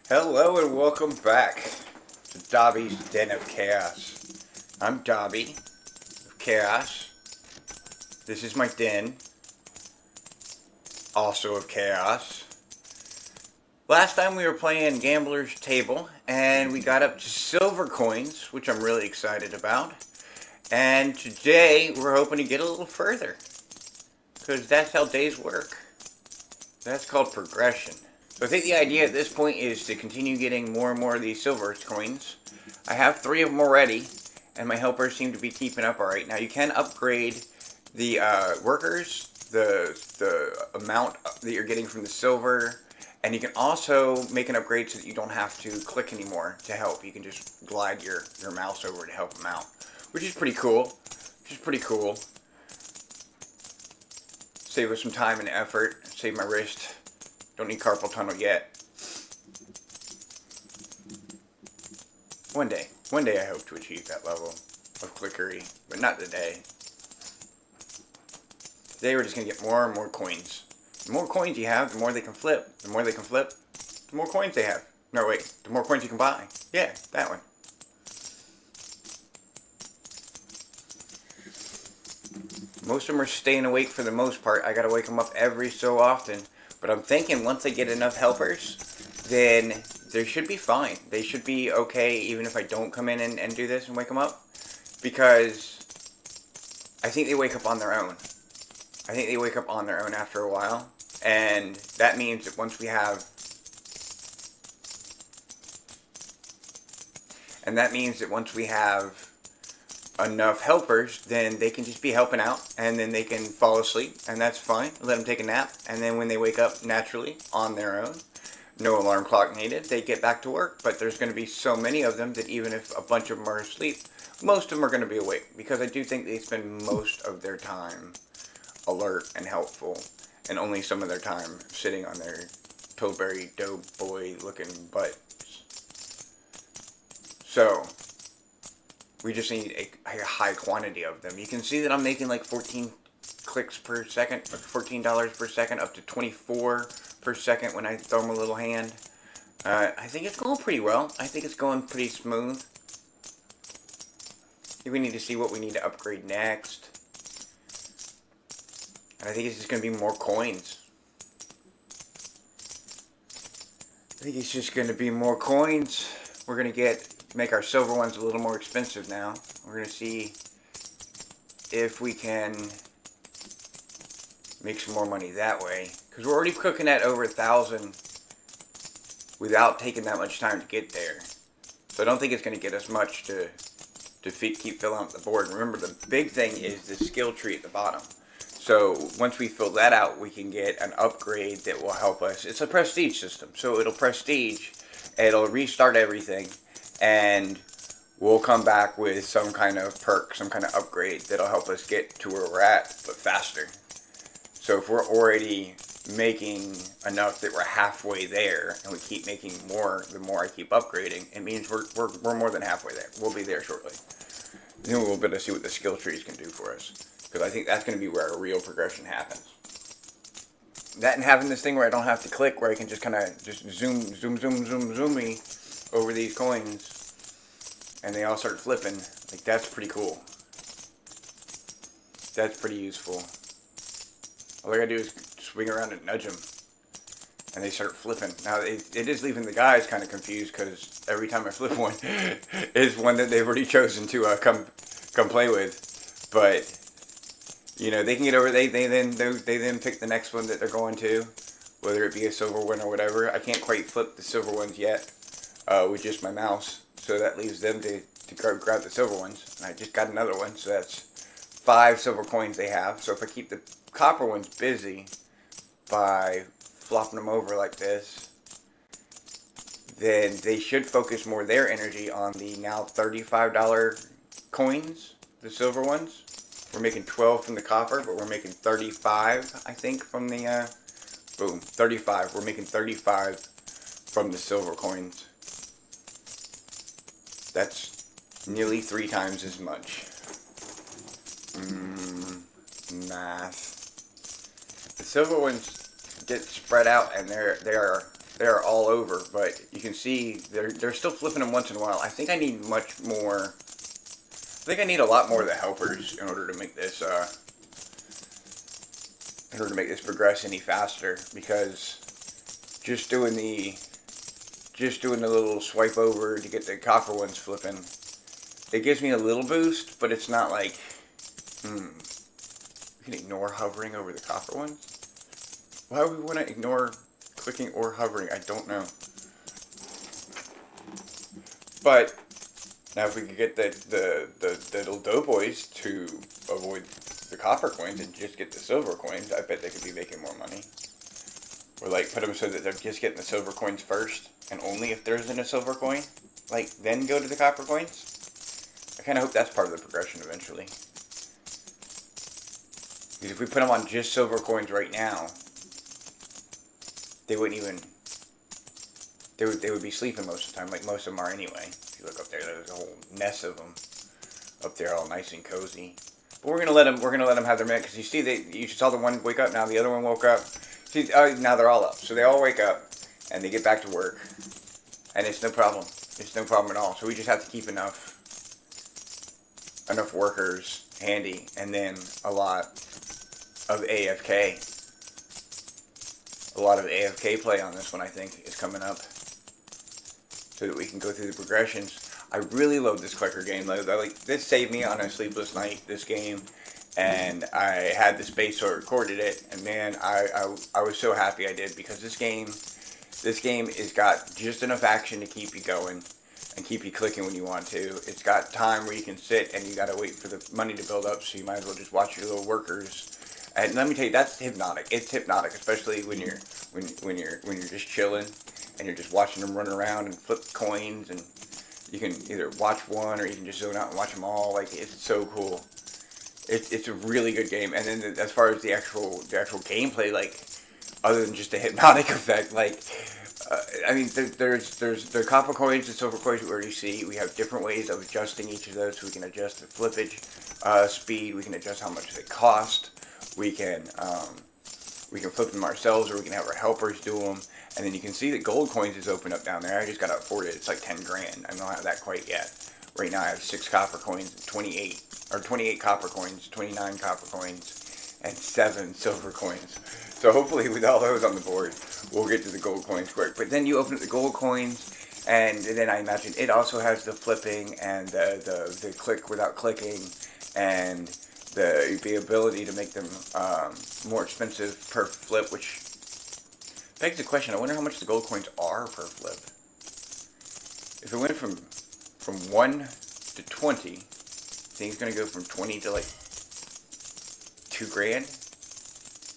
Hello and welcome back to Dobby's Den of Chaos. I'm Dobby of Chaos. This is my den, also of Chaos. Last time we were playing Gambler's Table and we got up to silver coins, which I'm really excited about. And today we're hoping to get a little further, because that's how days work. That's called progression. So I think the idea at this point is to continue getting more and more of these silver coins. I have 3 of them already, and my helpers seem to be keeping up alright. Now you can upgrade the workers, the amount that you're getting from the silver, and you can also make an upgrade so that you don't have to click anymore to help. You can just glide your mouse over to help them out, which is pretty cool. Save us some time and effort, save my wrist. Don't need carpal tunnel yet. One day I hope to achieve that level of clickery, but not today. Today we're just going to get more and more coins. The more coins you have, the more they can flip. The more they can flip, the more coins they have. No, wait, the more coins you can buy. Yeah, that one. Most of them are staying awake for the most part. I gotta wake them up every so often. But I'm thinking once they get enough helpers, then they should be fine. They should be okay even if I don't come in and do this and wake them up. Because I think they wake up on their own. I think they wake up on their own after a while. And that means that once we have... enough helpers, then they can just be helping out, and then they can fall asleep, and that's fine. Let them take a nap, and then when they wake up naturally on their own, no alarm clock needed, they get back to work. But there's going to be so many of them that even if a bunch of them are asleep, most of them are going to be awake, because I do think they spend most of their time alert and helpful, and only some of their time sitting on their Pillsbury Doughboy looking butts. So we just need a high quantity of them. You can see that I'm making like 14 clicks per second, or $14 per second, up to 24 per second when I throw them a little hand. I think it's going pretty well. I think it's going pretty smooth. I think we need to see what we need to upgrade next. And I think it's just going to be more coins. We're going to make our silver ones a little more expensive now. We're going to see if we can make some more money that way. Because we're already cooking at over 1,000 without taking that much time to get there. So I don't think it's going to get us much to keep filling up the board. Remember, the big thing is the skill tree at the bottom. So once we fill that out, we can get an upgrade that will help us. It's a prestige system. So it'll prestige, it'll restart everything, and we'll come back with some kind of perk, some kind of upgrade that'll help us get to where we're at, but faster. So if we're already making enough that we're halfway there, and we keep making more the more I keep upgrading, it means we're more than halfway there. We'll be there shortly. Then we'll be able to see what the skill trees can do for us, because I think that's going to be where our real progression happens. That and having this thing where I don't have to click, where I can just kind of just zoom me over these coins, and they all start flipping. Like, that's pretty cool. That's pretty useful. All I gotta do is swing around and nudge them, and they start flipping. Now, it is leaving the guys kind of confused, because every time I flip one, it's one that they've already chosen to come play with. But you know, they can get over. They then pick the next one that they're going to, whether it be a silver one or whatever. I can't quite flip the silver ones yet with just my mouse, so that leaves them to grab the silver ones. And I just got another one, so that's 5 silver coins they have. So if I keep the copper ones busy by flopping them over like this, then they should focus more of their energy on the now $35 coins, the silver ones. We're making 12 from the copper, but we're making 35, I think, from the, 35. We're making 35 from the silver coins. That's nearly 3 times as much. Math. The silver ones get spread out, and they are they're all over, but you can see they're still flipping them once in a while. I think I need much more. I think I need a lot more of the helpers in order to make this progress any faster, because just doing the little swipe over to get the copper ones flipping, it gives me a little boost, but it's not like we can ignore hovering over the copper ones. Why would we want to ignore clicking or hovering? I don't know. But now if we could get the little doughboys to avoid the copper coins and just get the silver coins, I bet they could be making more money. Or like put them so that they're just getting the silver coins first, and only if there isn't a silver coin, like then go to the copper coins. I kind of hope that's part of the progression eventually. Because if we put them on just silver coins right now, they wouldn't even. They would be sleeping most of the time, like most of them are anyway. If you look up there, there's a whole nest of them up there, all nice and cozy. But we're gonna let them have their minute, because you see you saw the one wake up, now the other one woke up. See, now they're all up, so they all wake up and they get back to work, and it's no problem. It's no problem at all. So we just have to keep enough workers handy, and then a lot of AFK. A lot of AFK play on this one, I think, is coming up, so that we can go through the progressions. I really love this clicker game, though. Like, this saved me on a sleepless night, this game, and I had the space, so I recorded it, and man, I was so happy I did, because this game has got just enough action to keep you going and keep you clicking when you want to. It's got time where you can sit and you gotta wait for the money to build up, so you might as well just watch your little workers. And let me tell you, that's hypnotic. It's hypnotic, especially when you're just chilling and you're just watching them run around and flip coins, and you can either watch one or you can just zone out and watch them all. Like, it's so cool. It's a really good game. And then as far as the actual gameplay, like, other than just the hypnotic effect, like, I mean, there's the copper coins and silver coins we already see. We have different ways of adjusting each of those. So we can adjust the flippage speed. We can adjust how much they cost. We can flip them ourselves, or we can have our helpers do them. And then you can see that gold coins is open up down there. I just got to afford it. It's like 10 grand. I don't have that quite yet. Right now I have 6 copper coins, 28 copper coins, 29 copper coins, and 7 silver coins. So hopefully with all those on the board, we'll get to the gold coins quick. But then you open up the gold coins, and then I imagine it also has the flipping and the click without clicking, and the ability to make them more expensive per flip, which begs the question, I wonder how much the gold coins are per flip. If it went from 1 to 20, I think it's going to go from 20 to like 2 grand?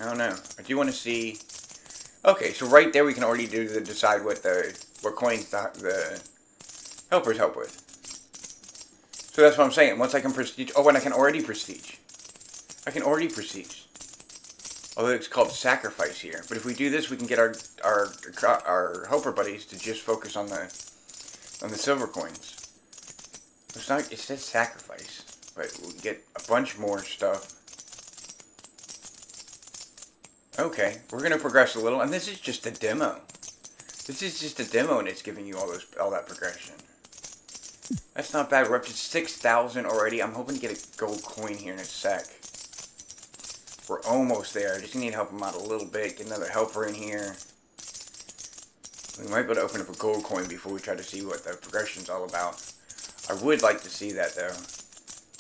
I don't know. I do want to see. Okay, so right there we can already decide what coins the helpers help with. So that's what I'm saying. Once I can prestige. Oh, and I can already prestige. Although it's called sacrifice here. But if we do this, we can get our helper buddies to just focus on the silver coins. It's not. It says sacrifice, but we'll get a bunch more stuff. Okay, we're gonna progress a little, and this is just a demo. This is just a demo, and it's giving you all that progression. That's not bad. We're up to 6,000 already. I'm hoping to get a gold coin here in a sec. We're almost there. I just need to help them out a little bit. Get another helper in here. We might be able to open up a gold coin before we try to see what the progression's all about. I would like to see that, though,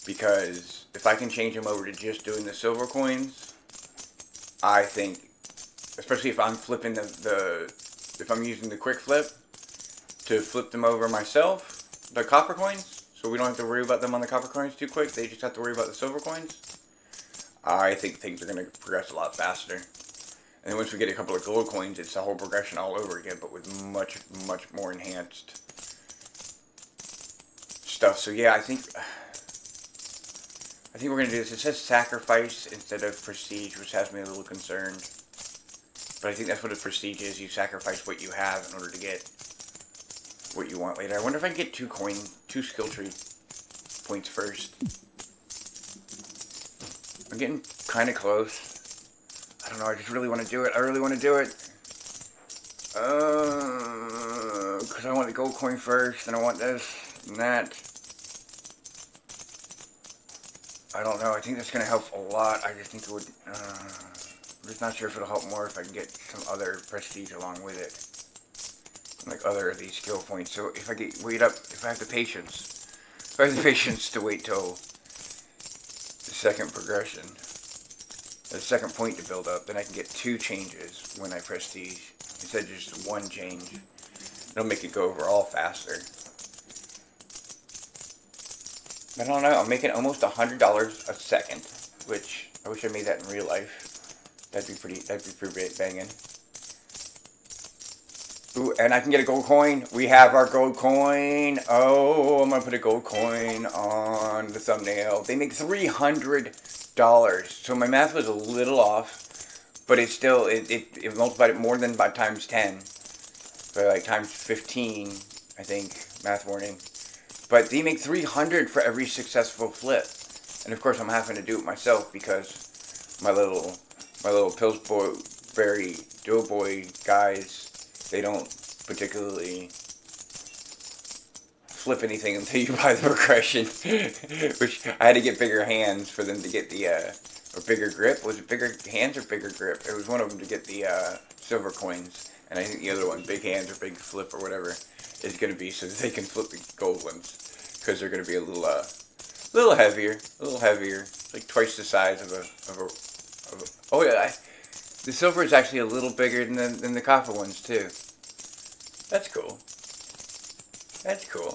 because if I can change them over to just doing the silver coins, I think, especially if I'm flipping if I'm using the quick flip to flip them over myself, the copper coins, so we don't have to worry about them on the copper coins too quick, they just have to worry about the silver coins, I think things are going to progress a lot faster. And then once we get a couple of gold coins, it's the whole progression all over again, but with much, much more enhanced stuff. So yeah, I think we're going to do this. It says sacrifice instead of prestige, which has me a little concerned. But I think that's what a prestige is. You sacrifice what you have in order to get what you want later. I wonder if I can get 2 skill tree points first. I'm getting kind of close. I don't know, I just really want to do it. I really want to do it. Because I want the gold coin first, and I want this and that. I don't know. I think that's going to help a lot. I just think it would... I'm just not sure if it'll help more if I can get some other prestige along with it. Like other of these skill points. So if I if I have the patience. If I have the patience to wait till the second progression. The second point to build up, then I can get 2 changes when I prestige. Instead of just 1 change. It'll make it go overall faster. But I don't know, I'm making almost $100 a second, which I wish I made that in real life. That'd be pretty banging. Ooh, and I can get a gold coin. We have our gold coin. Oh, I'm gonna put a gold coin on the thumbnail. They make $300. So my math was a little off, but it's still, it multiplied it more than by times 10. By like times 15, I think, math warning. But they make $300 for every successful flip. And of course I'm having to do it myself because my little Pillsbury Doughboy guys, they don't particularly flip anything until you buy the progression. Which I had to get bigger hands for them to get the, or bigger grip. Was it bigger hands or bigger grip? It was one of them to get the silver coins. And I think the other one, big hands or big flip or whatever, is going to be so that they can flip the gold ones. Because they're going to be a little heavier. It's like twice the size of a oh yeah, the silver is actually a little bigger than the copper ones too. That's cool. That's cool.